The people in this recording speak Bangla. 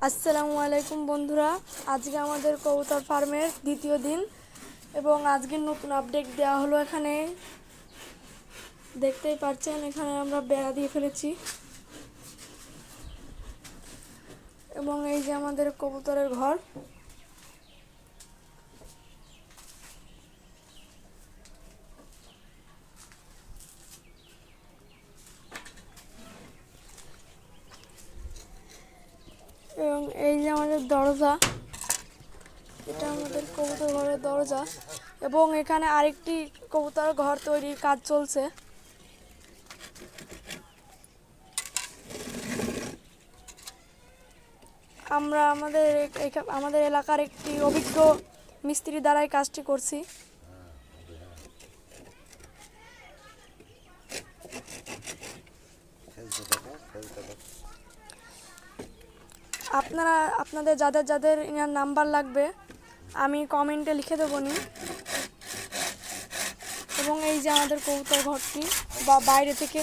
আসসালামু আলাইকুম বন্ধুরা, আজকে আমাদের কবুতর ফার্মের দ্বিতীয় দিন এবং আজকের নতুন আপডেট দেওয়া হলো। এখানে দেখতেই পাচ্ছেন, এখানে আমরা বেড়া দিয়ে ফেলেছি এবং এই যে আমাদের কবুতরের ঘর। এবং এই যে আমাদের দরজা, এটা আমাদের কবুতর ঘরের দরজা এবং এখানে আরেকটি কবুতর ঘর তৈরির কাজ চলছে। আমরা আমাদের এলাকার একটি অভিজ্ঞ মিস্ত্রি দ্বারাই কাজটি করছি। আপনাদের যাদের যাদের ইনার নাম্বার লাগবে আমি কমেন্টে লিখে দেবো নি। এবং এই যে আমাদের কবুতর ঘরটি বা বাইরে থেকে